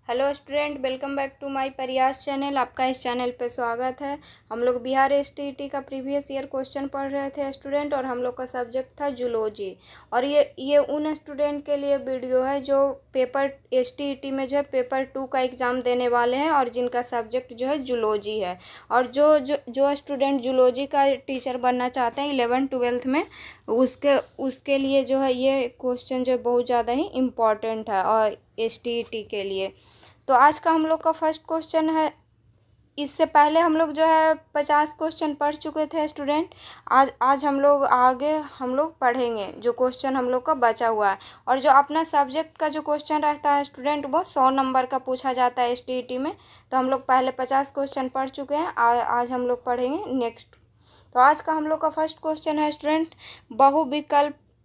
Hello student, welcome back to my Prayas channel. आपका इस channel पे स्वागत है। हम लोग बिहार एसटीईटी का प्रीवियस ईयर क्वेश्चन पढ़ रहे थे स्टूडेंट, और हम लोग का सब्जेक्ट था जूलॉजी। और ये उन स्टूडेंट के लिए वीडियो है जो पेपर एसटीईटी में जो है पेपर 2 का एग्ज़ाम देने वाले हैं और जिनका सब्जेक्ट जो है जूलॉजी है। और जो स्टूडेंट जूलॉजी का टीचर बनना चाहते हैं 11th-12th में, उसके लिए जो है ये क्वेश्चन जो है बहुत ज़्यादा ही इम्पॉर्टेंट है और एसटीईटी के लिए। तो आज का हम लोग का फर्स्ट क्वेश्चन है। इससे पहले हम लोग जो है 50 क्वेश्चन पढ़ चुके थे स्टूडेंट। आज हम लोग पढ़ेंगे जो क्वेश्चन हम लोग का बचा हुआ है। और जो अपना सब्जेक्ट का जो क्वेश्चन रहता है स्टूडेंट, वो 100 नंबर का पूछा जाता है एसटीईटी में। तो हम लोग पहले 50 क्वेश्चन पढ़ चुके हैं। आज हम लोग पढ़ेंगे नेक्स्ट। तो आज का हम लोग का फर्स्ट क्वेश्चन है स्टूडेंट,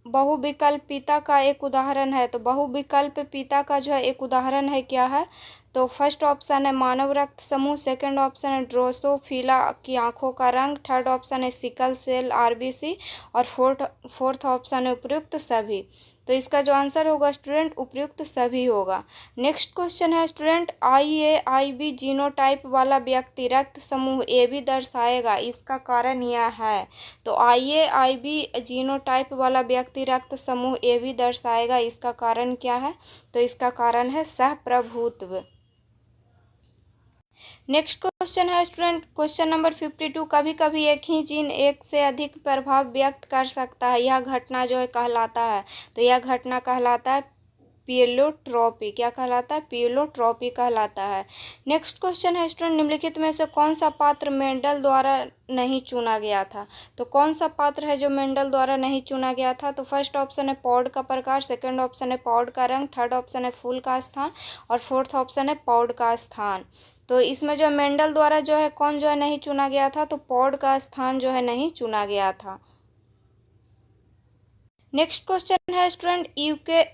बहुविकल्पिता का एक उदाहरण है। तो बहुविकल्पिता का जो है एक उदाहरण है क्या है? तो फर्स्ट ऑप्शन है मानव रक्त समूह, सेकंड ऑप्शन है ड्रोसोफिला की आंखों का रंग, थर्ड ऑप्शन है सिकल सेल आरबीसी, और फोर्थ ऑप्शन है उपयुक्त सभी। तो इसका जो आंसर होगा स्टूडेंट उपयुक्त सभी होगा। नेक्स्ट क्वेश्चन है स्टूडेंट, IAIB जीनोटाइप वाला व्यक्ति रक्त समूह AB दर्शाएगा, इसका कारण यह है। तो IAIB जीनोटाइप वाला व्यक्ति रक्त समूह AB दर्शाएगा, इसका कारण क्या है? तो इसका कारण है सहप्रभुत्व। नेक्स्ट क्वेश्चन है स्टूडेंट, क्वेश्चन नंबर 52, कभी कभी एक ही जीन एक से अधिक प्रभाव व्यक्त कर सकता है, यह घटना जो है कहलाता है। तो यह घटना कहलाता है प्लीयोट्रॉपी। क्या कहलाता है? प्लीयोट्रॉपी कहलाता है। नेक्स्ट क्वेश्चन है स्टूडेंट, निम्नलिखित में से कौन सा पात्र मेंडल द्वारा नहीं चुना गया था? तो कौन सा पात्र है जो मेंडल द्वारा नहीं चुना गया था? तो फर्स्ट ऑप्शन है पॉड का प्रकार, सेकंड ऑप्शन है पॉड का रंग, थर्ड ऑप्शन है फूल का स्थान, और फोर्थ ऑप्शन है पॉड का स्थान। तो इसमें जो मेंडल द्वारा जो है कौन जो है नहीं चुना गया था? तो पॉड का स्थान जो है नहीं चुना गया था। नेक्स्ट क्वेश्चन है स्टूडेंट,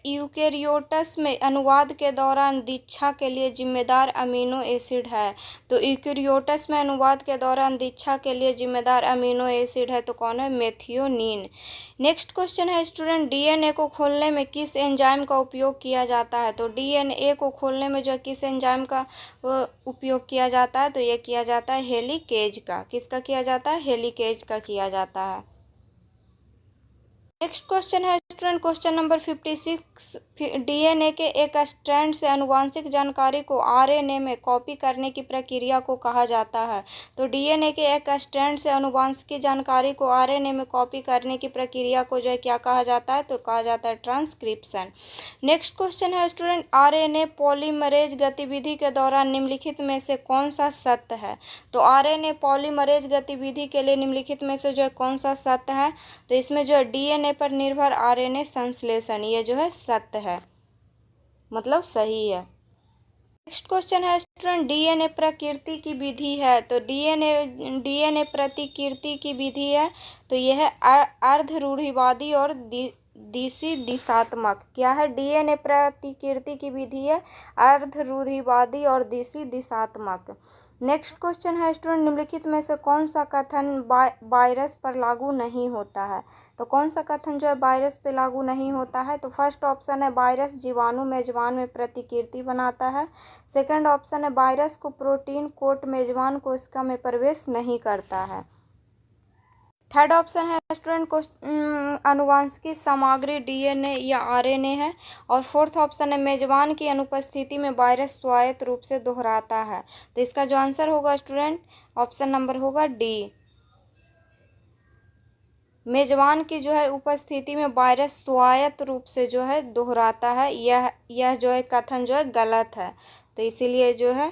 यूकेरियोट्स में अनुवाद के दौरान दीक्षा के लिए जिम्मेदार अमीनो एसिड है। तो यूकेरियोट्स में अनुवाद के दौरान दीक्षा के लिए जिम्मेदार अमीनो एसिड है, तो कौन है? मेथियोनिन। नेक्स्ट क्वेश्चन है स्टूडेंट, डीएनए को खोलने में किस एंजाइम का उपयोग किया जाता है? तो डीएनए को खोलने में जो है किस एंजाइम का उपयोग किया जाता है? तो ये किया जाता है हेलिकेज का। किसका किया जाता है? हेलिकेज का किया जाता है। नेक्स्ट क्वेश्चन है स्टूडेंट, क्वेश्चन नंबर 56, डीएनए के एक स्ट्रैंड से आनुवंशिक जानकारी को आरएनए में कॉपी करने की प्रक्रिया को कहा जाता है। तो डीएनए के एक स्ट्रैंड से आनुवंशिक जानकारी को आरएनए में कॉपी करने की प्रक्रिया को जो है क्या कहा जाता है? तो कहा जाता है ट्रांसक्रिप्शन। नेक्स्ट क्वेश्चन है स्टूडेंट, आरएनए पॉलीमरेज गतिविधि के दौरान निम्नलिखित में से कौन सा सत्य है? तो आरएनए पॉलीमरेज गतिविधि के लिए निम्नलिखित में से जो है कौन सा सत्य है? तो इसमें जो है डीएनए पर निर्भर आरएनए संश्लेषण, ये जो है सत्य है, मतलब सही है। नेक्स्ट क्वेश्चन है स्टूडेंट, डीएनए प्रकृति की विधि है। तो डीएनए प्रतिकृति की विधि है। तो यह है अर्ध-रूढ़िवादी और दिशी दिशात्मक। क्या है? डीएनए प्रतिकृति की विधि है अर्ध-रूढ़िवादी और दिशी दिशात्मक। नेक्स्ट क्वेश्चन है स्टूडेंट, निम्नलिखित में से कौन सा कथन वायरस पर लागू नहीं होता है? तो कौन सा कथन जो है वायरस पे लागू नहीं होता है? तो फर्स्ट ऑप्शन है वायरस जीवाणु मेजबान में प्रतिकृति बनाता है, सेकंड ऑप्शन है वायरस को प्रोटीन कोट मेजबान कोशिका में प्रवेश नहीं करता है, थर्ड ऑप्शन है स्टूडेंट आनुवंशिक सामग्री डीएनए या आरएनए है, और फोर्थ ऑप्शन है मेजबान की अनुपस्थिति में वायरस स्वायत्त रूप से दोहराता है। तो इसका जो आंसर होगा स्टूडेंट ऑप्शन नंबर होगा डी, मेजबान की जो है उपस्थिति में वायरस स्वायत्त रूप से जो है दोहराता है। यह जो है कथन जो है गलत है। तो इसीलिए जो है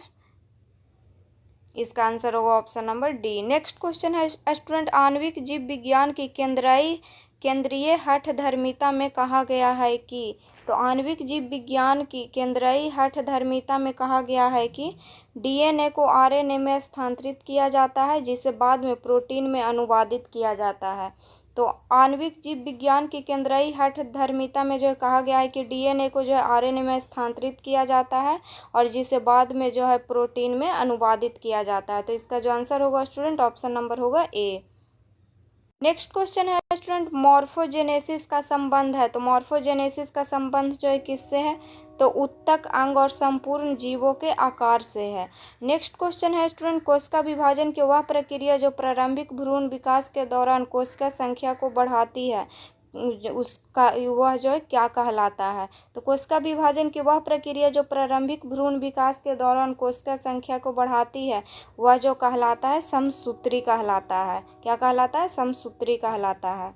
इसका आंसर होगा option number D. Next question है स्टूडेंट, आणविक जीव विज्ञान की केंद्रीय हठधर्मिता में कहा गया है कि? तो आणविक जीव विज्ञान की केंद्रीय हठधर्मिता में कहा गया है कि डीएनए को आरएनए में स्थानांतरित किया जाता है, जिसे बाद में प्रोटीन में अनुवादित किया जाता है। तो आणविक जीव विज्ञान की केंद्रीय हठधर्मिता में जो है कहा गया है कि डीएनए को जो है आरएनए में स्थानांतरित किया जाता है और जिसे बाद में जो है प्रोटीन में अनुवादित किया जाता है। तो इसका जो आंसर होगा स्टूडेंट ऑप्शन नंबर होगा ए। नेक्स्ट क्वेश्चन है स्टूडेंट, मॉर्फोजेनेसिस का संबंध है। तो मॉर्फोजेनेसिस का संबंध जो है किससे है? तो उत्तक अंग और संपूर्ण जीवों के आकार से है। नेक्स्ट क्वेश्चन है स्टूडेंट, कोशिका विभाजन की वह प्रक्रिया जो प्रारंभिक भ्रूण विकास के दौरान कोशिका संख्या को बढ़ाती है, उसका वह जो है क्या कहलाता है? तो कोशिका विभाजन की वह प्रक्रिया जो प्रारंभिक भ्रूण विकास के दौरान कोशिका संख्या को बढ़ाती है, वह जो कहलाता है समसूत्री कहलाता है। क्या कहलाता है? समसूत्री कहलाता है।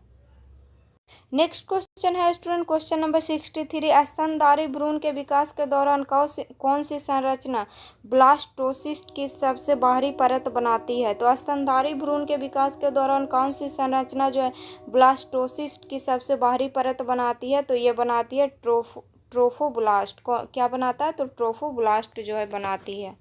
नेक्स्ट क्वेश्चन है स्टूडेंट, क्वेश्चन नंबर 63, स्तनधारी भ्रूण के विकास के दौरान कौन सी संरचना ब्लास्टोसिस्ट की सबसे बाहरी परत बनाती है? तो स्तनधारी भ्रूण के विकास के दौरान कौन सी संरचना जो है ब्लास्टोसिस्ट की सबसे बाहरी परत बनाती है? तो ये बनाती है ट्रोफोब्लास्ट। क्या बनाता है? तो ट्रोफोब्लास्ट जो है बनाती है।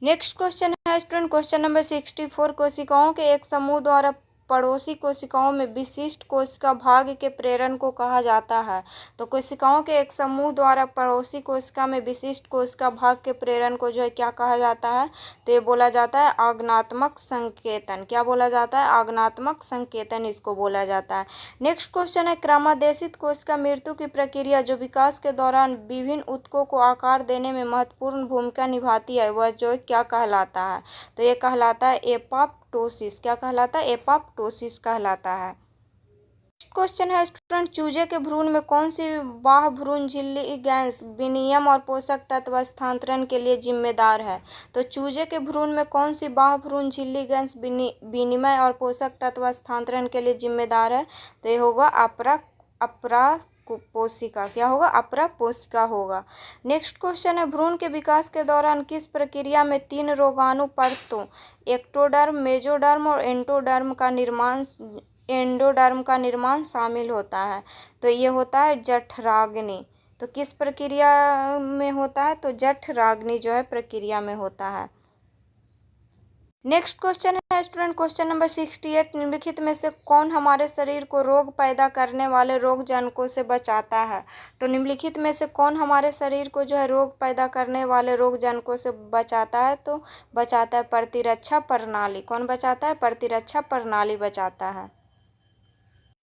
नेक्स्ट क्वेश्चन है स्टूडेंट, क्वेश्चन नंबर 64, कोशिकाओं के एक समूह द्वारा पड़ोसी कोशिकाओं में विशिष्ट कोशिका भाग के प्रेरण को कहा जाता है। तो कोशिकाओं के एक समूह द्वारा पड़ोसी कोशिका में विशिष्ट कोशिका भाग के प्रेरण को जो है क्या कहा जाता है? तो ये बोला जाता है आगमनात्मक संकेतन। क्या बोला जाता है? आगमनात्मक संकेतन इसको बोला जाता है। नेक्स्ट क्वेश्चन है, क्रमादेशित कोशिका मृत्यु की प्रक्रिया जो विकास के दौरान विभिन्न ऊतकों को आकार देने में महत्वपूर्ण भूमिका निभाती है, वह जो है क्या कहलाता है? तो ये कहलाता है एपोप्टोसिस। क्या कहलाता है? एपोप्टोसिस कहलाता है। क्वेश्चन है स्टूडेंट, चूजे के भ्रूण में कौन सी बाह्य भ्रूण झिल्ली गैस विनिमय और पोषक तत्व स्थानांतरण के लिए जिम्मेदार है? तो चूजे के भ्रूण में कौन सी बाह्य भ्रूण झिल्ली गैस विनिमय और पोषक तत्व स्थानांतरण के लिए जिम्मेदार है? तो ये होगा अपरा पोशिका। क्या होगा? अपरा पोशिका होगा। नेक्स्ट क्वेश्चन है, भ्रूण के विकास के दौरान किस प्रक्रिया में 3 रोगाणु परतों एक्टोडर्म, मेसोडर्म और एंडोडर्म का निर्माण शामिल होता है? तो ये होता है जठराग्नि। तो किस प्रक्रिया में होता है? तो जठराग्नि जो है प्रक्रिया में होता है। नेक्स्ट क्वेश्चन है स्टूडेंट, क्वेश्चन नंबर 68, निम्नलिखित में से कौन हमारे शरीर को रोग पैदा करने वाले रोगजनकों से बचाता है? तो निम्नलिखित में से कौन हमारे शरीर को जो है रोग पैदा करने वाले रोगजनकों से बचाता है? तो बचाता है प्रतिरक्षा प्रणाली। कौन बचाता है? प्रतिरक्षा प्रणाली बचाता है।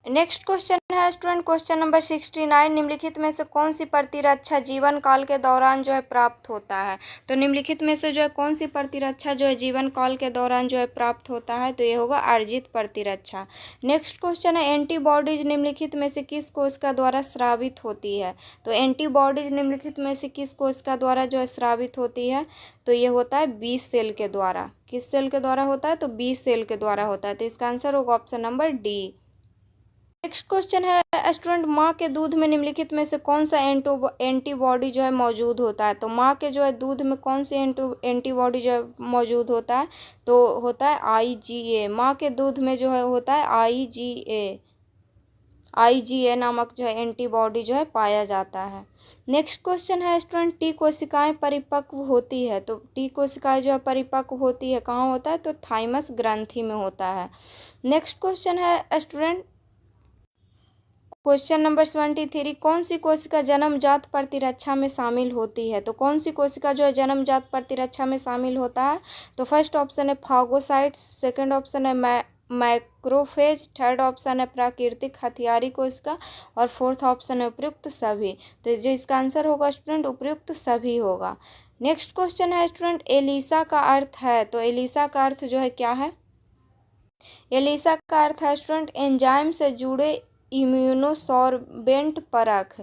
नेक्स्ट क्वेश्चन है स्टूडेंट, क्वेश्चन नंबर 69, निम्नलिखित में से कौन सी प्रतिरक्षा जीवन काल के दौरान जो है प्राप्त होता है? तो निम्नलिखित में से जो है कौन सी प्रतिरक्षा जो है जीवन काल के दौरान जो है प्राप्त होता है? तो ये होगा अर्जित प्रतिरक्षा। नेक्स्ट क्वेश्चन है, एंटीबॉडीज निम्नलिखित में से किस कोशिका द्वारा स्रावित होती है? तो एंटीबॉडीज निम्नलिखित में से किस कोशिका द्वारा जो है स्रावित होती है? तो ये होता है बी सेल के द्वारा। किस सेल के द्वारा होता है? तो बी सेल के द्वारा होता है। तो इसका आंसर होगा option number D. Next question है स्टूडेंट, माँ के दूध में निम्नलिखित में से कौन सा एंटीबॉडी जो है मौजूद होता है? तो माँ के जो है दूध में कौन सी एंटीबॉडी जो है मौजूद होता है? तो होता है IgA। माँ के दूध में जो है होता है IgA नामक जो है एंटीबॉडी जो है पाया जाता है। नेक्स्ट क्वेश्चन है स्टूडेंट, टी कोशिकाएं परिपक्व होती है। तो टी कोशिकाएं जो है परिपक्व होती है कहाँ होता है? तो थाइमस ग्रंथि में होता है। नेक्स्ट क्वेश्चन है स्टूडेंट, क्वेश्चन नंबर 73, कौन सी कोशिका जन्मजात प्रतिरक्षा में शामिल होती है? तो कौन सी कोशिका जो है जन्मजात प्रतिरक्षा में शामिल होता है? तो फर्स्ट ऑप्शन है फागोसाइट्स, सेकंड ऑप्शन है मैक्रोफेज, थर्ड ऑप्शन है प्राकृतिक हथियारी कोशिका और फोर्थ ऑप्शन है उपयुक्त सभी। तो जो इसका आंसर होगा स्टूडेंट उपयुक्त सभी होगा। नेक्स्ट क्वेश्चन है स्टूडेंट, एलिसा का अर्थ है। तो एलिसा का अर्थ जो है क्या है? एलिसा का अर्थ है स्टूडेंट एंजाइम से जुड़े इम्यूनोसॉर्बेंट परख।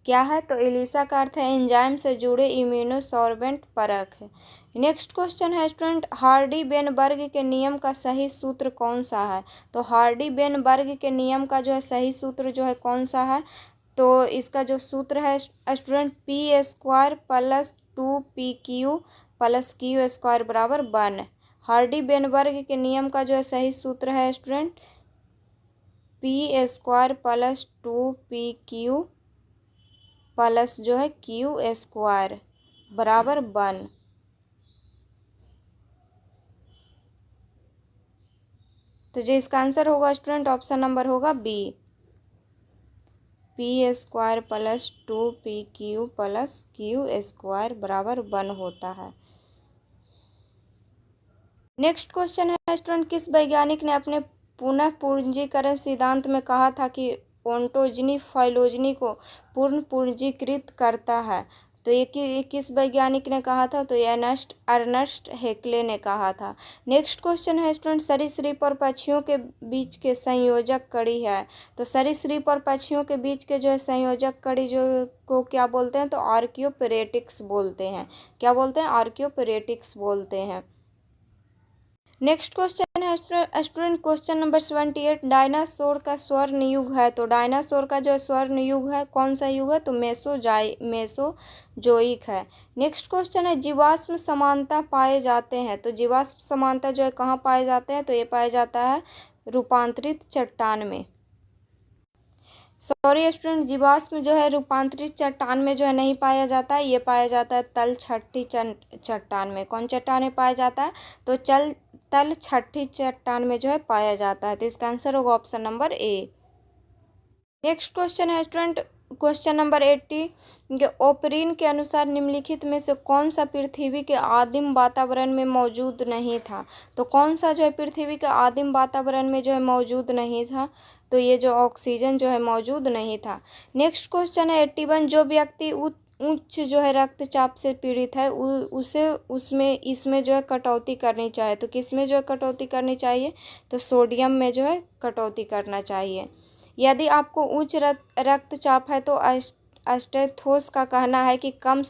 क्या है? तो एलिसा का अर्थ है एंजाइम से जुड़े इम्यूनोसॉर्बेंट परख। नेक्स्ट क्वेश्चन है स्टूडेंट, हार्डी बेनबर्ग के नियम का सही सूत्र कौन सा है? तो हार्डी बेनबर्ग के नियम का जो है सही सूत्र जो है कौन सा है? तो इसका जो सूत्र है स्टूडेंट P² + 2PQ + Q² बराबर 1। हार्डी बेनबर्ग के नियम का जो है सही सूत्र है स्टूडेंट P² + 2PQ + जो है Q² बराबर 1। तो जो इसका आंसर होगा स्टूडेंट ऑप्शन नंबर होगा बी, P² + 2PQ + Q² बराबर 1 होता है। नेक्स्ट क्वेश्चन है स्टूडेंट, किस वैज्ञानिक ने अपने पुनः पूंजीकरण सिद्धांत में कहा था कि ओटोजनी फाइलोजनी को पूर्ण पूंजीकृत करता है। तो ये किस वैज्ञानिक ने कहा था? तो ये अर्नस्ट हेक्ले ने कहा था। नेक्स्ट क्वेश्चन है स्टूडेंट, सरीसृप और पक्षियों के बीच के संयोजक कड़ी है। तो सरीसृप और पक्षियों के बीच के जो है संयोजक कड़ी जो को क्या बोलते हैं? तो आर्कियोपेरेटिक्स बोलते हैं। क्या बोलते हैं? आर्कियोपेरेटिक्स बोलते हैं। नेक्स्ट क्वेश्चन है स्टूडेंट क्वेश्चन नंबर 78, डायनासोर का स्वर्ण युग है। तो डायनासोर का जो स्वर्ण युग है कौन सा युग है? तो मेसोजोइक है। नेक्स्ट क्वेश्चन है, जीवाश्म समानता पाए जाते हैं। तो जीवाश्म समानता जो है कहाँ पाए जाते हैं? तो ये पाया जाता है रूपांतरित चट्टान में। सॉरी स्टूडेंट, जीवाश्म जो है रूपांतरित चट्टान में जो है नहीं पाया जाता है, ये पाया जाता है तलछटी चट्टान में। कौन चट्टान में पाया जाता है? तो तलछटी चट्टान में जो है पाया जाता है। तो इसका आंसर होगा option number A. Next question है स्टूडेंट क्वेश्चन नंबर 80, ओपरीन के अनुसार निम्नलिखित में से कौन सा पृथ्वी के आदिम वातावरण में मौजूद नहीं था? तो कौन सा जो है पृथ्वी के आदिम वातावरण में जो है मौजूद नहीं था? तो ये जो ऑक्सीजन जो है मौजूद नहीं था। नेक्स्ट क्वेश्चन है 81, जो व्यक्ति उच्च जो है रक्तचाप से पीड़ित है इसमें जो है कटौती करनी चाहिए। तो किस में जो है कटौती करनी चाहिए? तो सोडियम में जो है कटौती करना चाहिए। यदि आपको उच्च रक्तचाप है तो अस्टेथोस का कहना है कि कम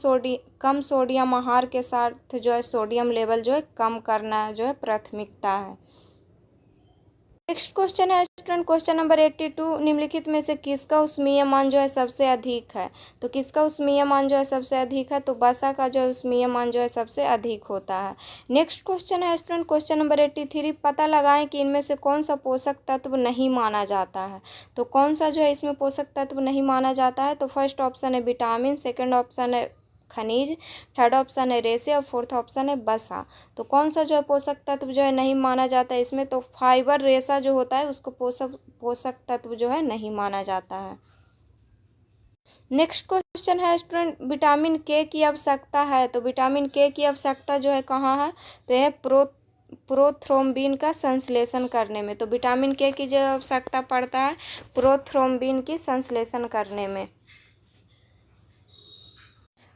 सोडियम आहार के साथ जो है सोडियम लेवल जो है कम करना जो है प्राथमिकता है। नेक्स्ट क्वेश्चन है स्टूडेंट क्वेश्चन नंबर 82, निम्नलिखित में से किसका उष्मीय मान जो है सबसे अधिक है? तो किसका उष्मीय मान जो है सबसे अधिक है? तो वसा का जो है उष्मीय मान जो है सबसे अधिक होता है। नेक्स्ट क्वेश्चन है स्टूडेंट क्वेश्चन नंबर 83, पता लगाएं कि इनमें से कौन सा पोषक तत्व नहीं माना जाता है। तो कौन सा जो है इसमें पोषक तत्व नहीं माना जाता है? तो फर्स्ट ऑप्शन है विटामिन, सेकेंड ऑप्शन है खनिज, थर्ड ऑप्शन है रेसे और फोर्थ ऑप्शन है वसा। तो कौन सा जो है पोषक तत्व जो है नहीं माना जाता है इसमें? तो फाइबर रेसा जो होता है उसको पोषक तत्व जो है नहीं माना जाता है। नेक्स्ट क्वेश्चन है स्टूडेंट, विटामिन के की आवश्यकता है। तो विटामिन के की आवश्यकता जो है कहाँ है? तो यह प्रोथ्रोम्बिन का संश्लेषण करने में। तो विटामिन के की जो आवश्यकता पड़ता है प्रोथ्रोम्बिन की संश्लेषण करने में।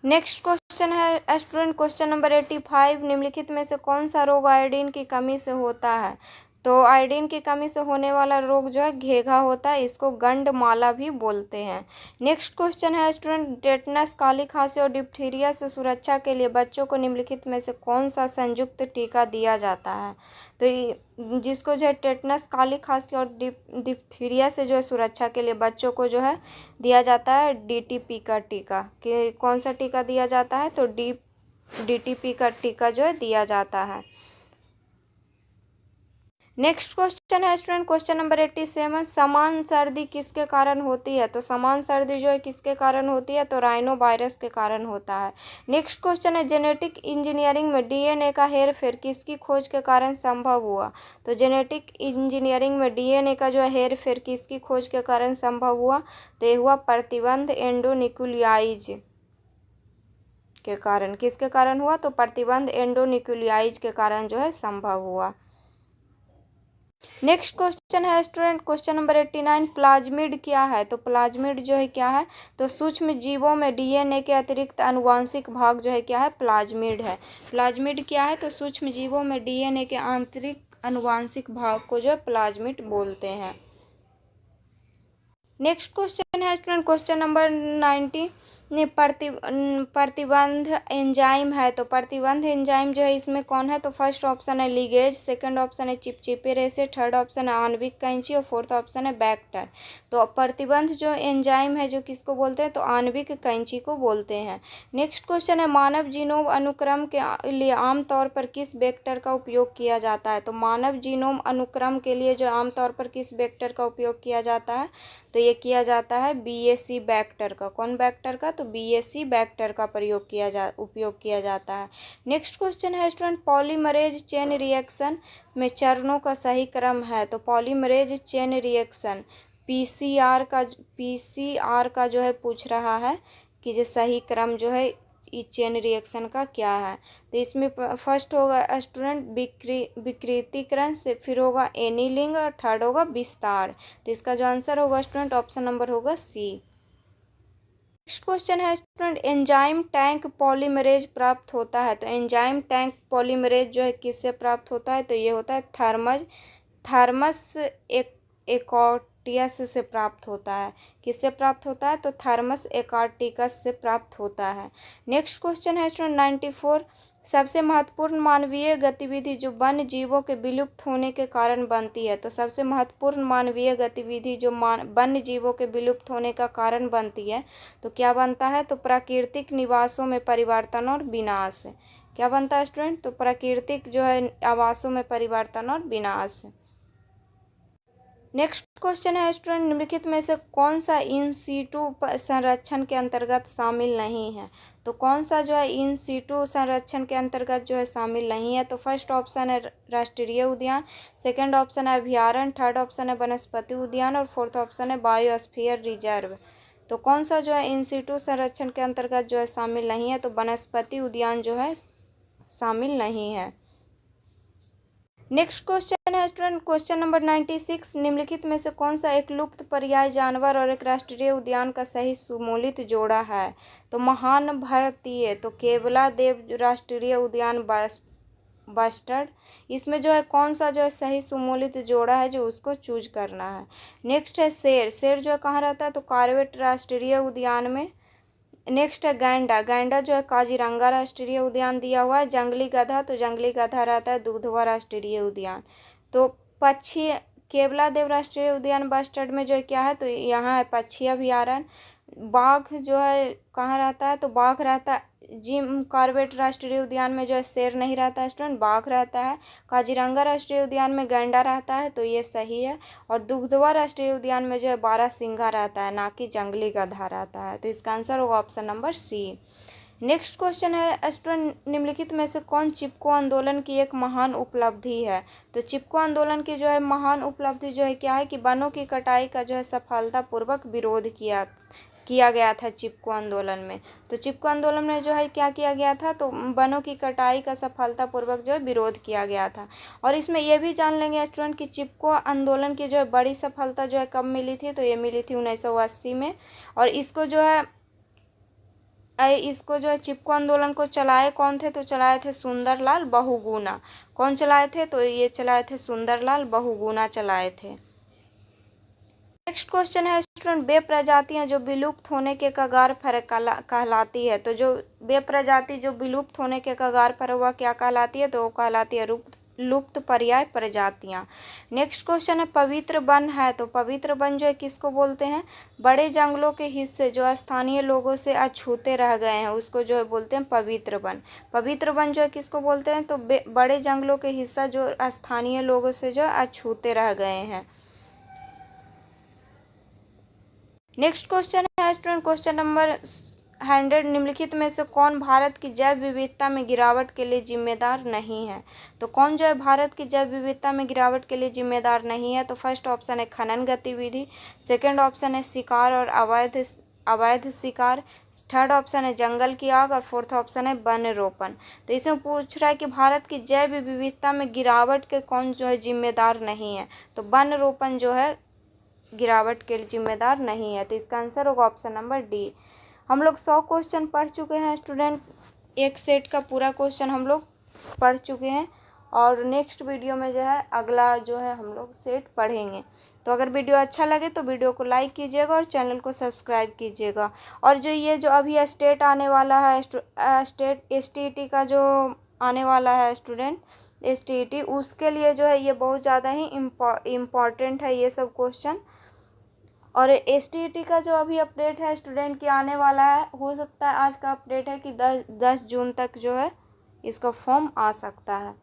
नेक्स्ट क्वेश्चन है स्टूडेंट क्वेश्चन नंबर 85, निम्नलिखित में से कौन सा रोग आयोडीन की कमी से होता है? तो आयोडीन की कमी से होने वाला रोग जो है घेघा होता है, इसको गंडमाला भी बोलते हैं। नेक्स्ट क्वेश्चन है स्टूडेंट, टेटनस, काली खांसी और डिप्थीरिया से सुरक्षा के लिए बच्चों को निम्नलिखित में से कौन सा संयुक्त टीका दिया जाता है? तो जिसको जो है टेटनस, काली खांसी और डिप्थीरिया से जो है सुरक्षा के लिए बच्चों को जो है दिया जाता है DTP का टीका। कि कौन सा टीका दिया जाता है? तो DTP का टीका जो है दिया जाता है। नेक्स्ट क्वेश्चन है स्टूडेंट क्वेश्चन नंबर 87, समान सर्दी किसके कारण होती है? तो समान सर्दी जो है किसके कारण होती है? तो राइनो वायरस के कारण होता है। नेक्स्ट क्वेश्चन है, जेनेटिक इंजीनियरिंग में DNA का हेरफेर किसकी खोज के कारण संभव हुआ? तो जेनेटिक इंजीनियरिंग में DNA का जो है हेरफेर किसकी खोज के कारण संभव हुआ? तो ये हुआ प्रतिबंध एंडोन्यूक्लियाइज के कारण। किसके कारण हुआ? तो प्रतिबंध एंडोन्यूक्लियाइज के कारण जो है संभव हुआ। नेक्स्ट क्वेश्चन है स्टूडेंट क्वेश्चन नंबर 89, प्लाज्मिड क्या है? तो प्लाज्मिड जो है क्या है? तो सूक्ष्म जीवों में DNA के अतिरिक्त आनुवांशिक भाग जो है क्या है? प्लाज्मिड है। प्लाज्मिड क्या है? तो सूक्ष्म जीवों में DNA के आंतरिक आनुवांशिक भाग को जो है प्लाज्मिड बोलते हैं। नेक्स्ट क्वेश्चन है स्टूडेंट क्वेश्चन नंबर 90, प्रतिबंध एंजाइम है। तो प्रतिबंध एंजाइम जो है इसमें कौन है? तो फर्स्ट ऑप्शन है लिगेज, सेकंड ऑप्शन है चिपचिपे रेशे, थर्ड ऑप्शन है आणविक कैंची और फोर्थ ऑप्शन है बैक्टर। तो प्रतिबंध जो एंजाइम है जो किसको बोलते हैं? तो आणविक कैंची को बोलते हैं। नेक्स्ट क्वेश्चन है, मानव जीनोम अनुक्रम के लिए आमतौर पर किस वेक्टर का उपयोग किया जाता है? तो मानव जीनोम अनुक्रम के लिए जो आमतौर पर किस वेक्टर का उपयोग किया जाता है? तो ये किया जाता है BAC वेक्टर का। कौन वेक्टर का? तो BAC वेक्टर का उपयोग किया जाता है। नेक्स्ट क्वेश्चन है स्टूडेंट, पॉलीमरेज चेन रिएक्शन में चरणों का सही क्रम है। तो पॉलीमरेज चेन रिएक्शन PCR का जो है पूछ रहा है कि जो सही क्रम जो है इस चेन रिएक्शन का क्या है। तो इसमें फर्स्ट होगा स्टूडेंट विकृतीकरण, से फिर होगा एनीलिंग और थर्ड होगा विस्तार। तो इसका जो आंसर होगा स्टूडेंट ऑप्शन नंबर होगा सी। नेक्स्ट क्वेश्चन है स्टूडेंट एंजाइम टैंक पॉलीमरेज प्राप्त होता है। तो एंजाइम टैंक पॉलीमरेज जो है किससे प्राप्त होता है, तो ये होता है थर्मस एकार्टियस से प्राप्त होता है। किससे प्राप्त होता है, तो थर्मस एकार्टिकस से प्राप्त होता है। नेक्स्ट क्वेश्चन है स्टूडेंट 94 सबसे महत्वपूर्ण मानवीय गतिविधि जो वन्य जीवों के विलुप्त होने के कारण बनती है। तो सबसे महत्वपूर्ण मानवीय गतिविधि जो वन्य जीवों के विलुप्त होने का कारण बनती है, तो क्या बनता है, तो प्राकृतिक निवासों में परिवर्तन और विनाश। क्या बनता है स्टूडेंट, तो प्राकृतिक जो है आवासों में परिवर्तन और विनाश। नेक्स्ट क्वेश्चन है स्टूडेंट निम्नलिखित में से कौन सा इन सीटू संरक्षण के अंतर्गत शामिल नहीं है। तो कौन सा जो है इन सीटू संरक्षण के अंतर्गत जो है शामिल नहीं है। तो फर्स्ट ऑप्शन है राष्ट्रीय उद्यान, सेकंड ऑप्शन है अभ्यारण्य, थर्ड ऑप्शन है वनस्पति उद्यान और फोर्थ ऑप्शन है बायोस्फीयर रिजर्व। तो कौन सा जो है इन सीटू संरक्षण के अंतर्गत जो है शामिल नहीं है, तो वनस्पति उद्यान जो है शामिल नहीं है। नेक्स्ट क्वेश्चन है स्टूडेंट क्वेश्चन नंबर 96 निम्नलिखित में से कौन सा एक लुप्त पर्याय जानवर और एक राष्ट्रीय उद्यान का सही सुमूलित जोड़ा है। तो महान भारतीय, तो केवलादेव राष्ट्रीय उद्यान बस्टर्ड, इसमें जो है कौन सा जो है सही सुमूलित जोड़ा है जो उसको चूज करना है। नेक्स्ट है शेर जो है कहाँ रहता है, तो कॉर्बेट राष्ट्रीय उद्यान में। नेक्स्ट है गैंडा जो है काजीरंगा राष्ट्रीय उद्यान दिया हुआ है। जंगली गधा, तो जंगली गधा रहता है दुधवा राष्ट्रीय उद्यान। तो पक्षी केवलादेव राष्ट्रीय उद्यान बस्टर्ड में जो है क्या है, तो यहाँ है पक्षी अभ्यारण्य। बाघ जो है कहाँ रहता है, तो बाघ रहता है जिम कॉर्बेट राष्ट्रीय उद्यान में जो है शेर नहीं रहता है स्टूडेंट, बाघ रहता है। काजीरंगा राष्ट्रीय उद्यान में गैंडा रहता है, तो ये सही है। और दुधवा राष्ट्रीय उद्यान में जो है बारहसिंघा रहता है, ना कि जंगली गधा रहता है। तो इसका आंसर होगा option number C. Next question है स्टूडेंट निम्नलिखित में से कौन चिपको आंदोलन की एक महान उपलब्धि है। तो चिपको आंदोलन की जो है महान उपलब्धि जो है क्या है, कि वनों की कटाई का जो है सफलतापूर्वक विरोध किया गया था चिपको आंदोलन में। तो चिपको आंदोलन में जो है क्या किया गया था, तो वनों की कटाई का सफलतापूर्वक जो है विरोध किया गया था। और इसमें यह भी जान लेंगे स्टूडेंट कि चिपको आंदोलन की जो है बड़ी सफलता जो है कब मिली थी, तो ये मिली थी 1980 में। और इसको जो है चिपको आंदोलन को चलाए कौन थे, तो चलाए थे सुंदरलाल बहुगुणा। कौन चलाए थे, तो ये चलाए थे सुंदरलाल बहुगुणा चलाए थे। नेक्स्ट क्वेश्चन है स्टूडेंट वे प्रजातियां जो विलुप्त होने के कगार पर कहलाती है। तो जो वे प्रजाति जो विलुप्त होने के कगार पर वह क्या कहलाती है, तो वो कहलाती है लुप्त पर्याय प्रजातियां। नेक्स्ट क्वेश्चन है पवित्र वन है। तो पवित्र वन जो है किसको बोलते हैं, बड़े जंगलों के हिस्से जो स्थानीय लोगों से अछूते रह गए हैं उसको जो है बोलते हैं पवित्र वन। पवित्र वन जो है किसको बोलते हैं, तो बड़े जंगलों के हिस्सा जो स्थानीय लोगों से जो अछूते रह गए हैं। नेक्स्ट क्वेश्चन है स्टूडेंट क्वेश्चन नंबर 100 निम्नलिखित में से कौन भारत की जैव विविधता में गिरावट के लिए जिम्मेदार नहीं है। तो कौन जो है भारत की जैव विविधता में गिरावट के लिए जिम्मेदार नहीं है। तो फर्स्ट ऑप्शन है खनन गतिविधि, सेकंड ऑप्शन है शिकार और अवैध शिकार, थर्ड ऑप्शन है जंगल की आग और फोर्थ ऑप्शन है वन रोपण। तो इसमें पूछ रहा है कि भारत की जैव विविधता में गिरावट के कौन जो है जिम्मेदार नहीं है। तो वन रोपण जो है गिरावट के लिए जिम्मेदार नहीं है। तो इसका आंसर होगा ऑप्शन नंबर डी। हम लोग 100 क्वेश्चन पढ़ चुके हैं स्टूडेंट, एक सेट का पूरा क्वेश्चन हम लोग पढ़ चुके हैं। और नेक्स्ट वीडियो में जो है अगला जो है हम लोग सेट पढ़ेंगे। तो अगर वीडियो अच्छा लगे तो वीडियो को लाइक कीजिएगा और चैनल को सब्सक्राइब कीजिएगा। और जो ये जो अभी स्टेट आने वाला है स्टेट STET का जो आने वाला है स्टूडेंट STET, उसके लिए जो है ये बहुत ज़्यादा ही इम्पॉर्टेंट है ये सब क्वेश्चन। और STET का जो अभी अपडेट है स्टूडेंट की आने वाला है, हो सकता है आज का अपडेट है कि 10 जून तक जो है इसका फॉर्म आ सकता है।